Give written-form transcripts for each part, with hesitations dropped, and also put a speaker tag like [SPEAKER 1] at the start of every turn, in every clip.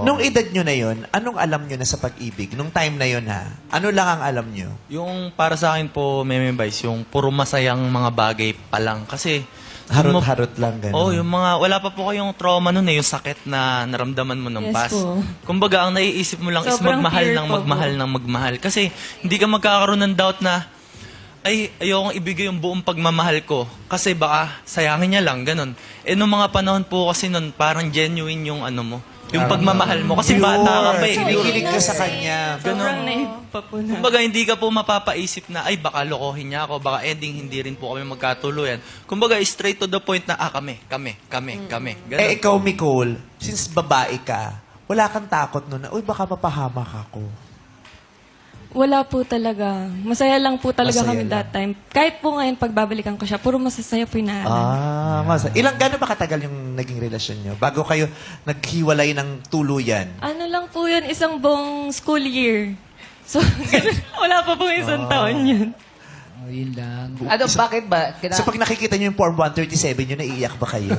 [SPEAKER 1] Nung edad nyo na yun, anong alam nyo na sa pag-ibig? Nung time na yun, ha? Ano lang ang alam nyo?
[SPEAKER 2] Yung para sa akin po, Meme Vice, yung puro masayang mga bagay pa lang. Kasi...
[SPEAKER 1] Harot-harot lang, gano'n.
[SPEAKER 2] Oh, yung mga... Wala pa po kayong trauma nun yung sakit na naramdaman mo ng
[SPEAKER 3] Yes
[SPEAKER 2] past.
[SPEAKER 3] po.
[SPEAKER 2] Kumbaga, ang naiisip mo lang is
[SPEAKER 3] Sobrang
[SPEAKER 2] magmahal
[SPEAKER 3] pure
[SPEAKER 2] ng
[SPEAKER 3] po
[SPEAKER 2] magmahal
[SPEAKER 3] po.
[SPEAKER 2] ng magmahal. Kasi hindi ka magkakaroon ng doubt na, ay, ayokong ibigay yung buong pagmamahal ko. Kasi baka sayangin niya lang, ganun. Eh, nung mga panahon po kasi nun, parang genuine yung ano mo. Yung pagmamahal mo. Kasi bata ka pa eh.
[SPEAKER 1] Kinikilig ka sa kanya.
[SPEAKER 3] Sobrang naive pa po na.
[SPEAKER 2] Kumbaga, hindi ka po mapapaisip na, ay, baka lokohin niya ako, baka ending hindi rin po kami magkatuluyan. Kumbaga, straight to the point na, kami. Ganun.
[SPEAKER 1] Eh, ikaw, Nicole, since babae ka, wala kang takot nun na, uy, baka mapahamak ako.
[SPEAKER 3] Wala po talaga. Masaya lang po talaga
[SPEAKER 1] Masaya
[SPEAKER 3] kami
[SPEAKER 1] lang.
[SPEAKER 3] that time. Kahit po ngayon, pagbabalikan ko siya, puro masasaya po yung naalala.
[SPEAKER 1] Gano'n ba katagal yung naging relasyon nyo? Bago kayo naghiwalay ng tuluyan?
[SPEAKER 3] Ano lang po yun, isang buong school year. So, ganun, wala pa po isang taon yun.
[SPEAKER 4] Oh, yun lang. Ano, bakit ba?
[SPEAKER 1] So pag nakikita nyo yung Form 137 nyo, naiiyak ba kayo?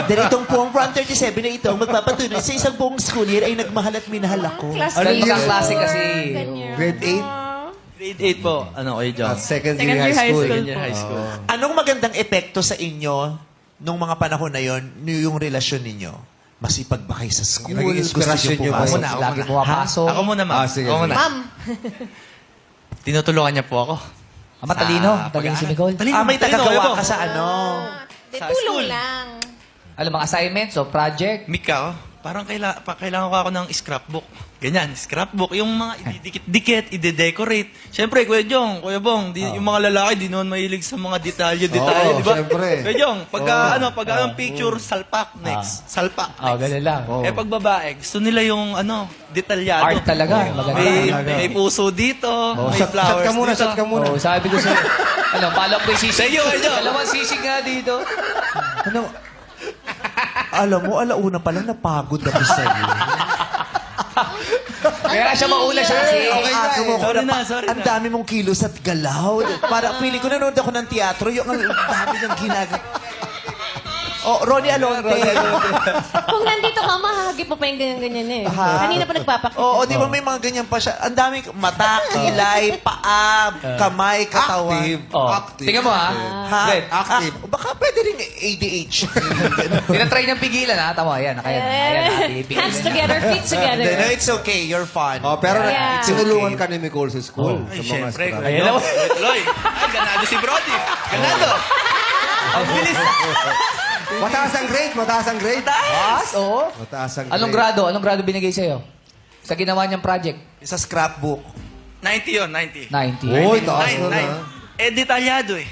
[SPEAKER 1] Dahil itong Form 137 na ito, magpapatunay sa isang buong school year ay nagmahal at minahal ako.
[SPEAKER 4] Ano yung klase kasi?
[SPEAKER 5] Grade 8?
[SPEAKER 2] Grade 8 po. Ano kayo, John?
[SPEAKER 5] Second
[SPEAKER 3] Second year high school.
[SPEAKER 2] Second year high school.
[SPEAKER 1] Anong magandang epekto sa inyo nung mga panahon na yon, yung relasyon ninyo? Masipag ba kayo sa school?
[SPEAKER 5] Naging inspirasyon nyo ba?
[SPEAKER 1] pumasok?
[SPEAKER 2] Ako
[SPEAKER 4] Lagi
[SPEAKER 2] muna.
[SPEAKER 4] pumapasok.
[SPEAKER 2] Ako muna, ma'am.
[SPEAKER 5] Sige.
[SPEAKER 2] Ako muna.
[SPEAKER 6] Ma'am,
[SPEAKER 2] Tinutulungan niya po ako.
[SPEAKER 4] Matalino.
[SPEAKER 2] Sa
[SPEAKER 4] Matalino si
[SPEAKER 2] pag-aaral.
[SPEAKER 4] Nicole.
[SPEAKER 1] May
[SPEAKER 2] Talino,
[SPEAKER 1] tagagawa
[SPEAKER 2] kayo
[SPEAKER 1] ka
[SPEAKER 2] po.
[SPEAKER 1] sa ano?
[SPEAKER 2] Sa
[SPEAKER 6] tulong
[SPEAKER 2] school.
[SPEAKER 6] lang.
[SPEAKER 4] Alam, mga assignments o project.
[SPEAKER 2] Mika, parang kailangan ko ako ng scrapbook. Ganyan, scrapbook. Yung mga ididikit-dikit, ide-decorate. Siyempre, Kuya Jong, Kuya Bong, yung mga lalaki, di naman mahilig sa mga detalye, di ba?
[SPEAKER 5] siyempre.
[SPEAKER 2] Kuya Jong, pagka ang picture, salpak, next. Salpak,
[SPEAKER 4] Oh,
[SPEAKER 2] next.
[SPEAKER 4] ganun lang.
[SPEAKER 2] Eh, pag babae, gusto nila yung, detalyado.
[SPEAKER 4] Art talaga. Maganda.
[SPEAKER 2] May puso dito, may
[SPEAKER 5] Shot
[SPEAKER 2] flowers
[SPEAKER 5] ka muna,
[SPEAKER 2] dito.
[SPEAKER 5] shot ka muna.
[SPEAKER 4] Oh, sabi ko sa'yo. Ano, palak ko yung sisig.
[SPEAKER 2] Sa'yo, Kuya Jong.
[SPEAKER 4] Dalawang sisig nga dito.
[SPEAKER 1] Ano? Alam mo, alauna pa lang napagod ako sa'yo.
[SPEAKER 4] Kaya nga siya maula siya kasi.
[SPEAKER 5] Okay na eh.
[SPEAKER 2] Sorry
[SPEAKER 1] Ang
[SPEAKER 2] na.
[SPEAKER 1] dami mong kilos at galaw. Para feeling ko nanonood ako ng teatro, yung ang dami ng ginagawa. Oh, Ronnie Alonte.
[SPEAKER 6] Kung nandito ka, mahagip mo pa yung ganyan-ganyan eh.
[SPEAKER 1] Ha?
[SPEAKER 6] Kanina pa nagpapakita.
[SPEAKER 1] Oo, di ba may mga ganyan pa siya? Ang dami, mata, kilay, paa, kamay, katawan.
[SPEAKER 5] Active.
[SPEAKER 4] Oh.
[SPEAKER 5] Active.
[SPEAKER 4] Tingnan mo ha.
[SPEAKER 1] Ha?
[SPEAKER 4] Good.
[SPEAKER 5] Active.
[SPEAKER 1] Baka pwede rin ADHD.
[SPEAKER 4] Tinatry niyang pigilan ha. Tama, yan. Ayan.
[SPEAKER 6] Hands together, feet together.
[SPEAKER 1] No, it's okay. You're fun.
[SPEAKER 5] Oh, pero
[SPEAKER 6] Yeah.
[SPEAKER 5] sinulungan ka ni Nicole sa school.
[SPEAKER 2] Ay,
[SPEAKER 5] Sa mga
[SPEAKER 2] syempre.
[SPEAKER 5] scrap.
[SPEAKER 2] Kuya Jong. Tuloy. Ay, ganado si Brody. Ganado. Ang bilis.
[SPEAKER 5] Mataas ang grade, mataas ang grade.
[SPEAKER 4] What? Oo.
[SPEAKER 5] Mataas ang grade.
[SPEAKER 4] Anong grado? Anong grado binigay sa'yo? Sa ginawa niyang project?
[SPEAKER 1] Sa scrapbook.
[SPEAKER 2] 90 yun, 90.
[SPEAKER 4] 90.
[SPEAKER 5] Uy, taas na na.
[SPEAKER 2] Eh, detalyado eh.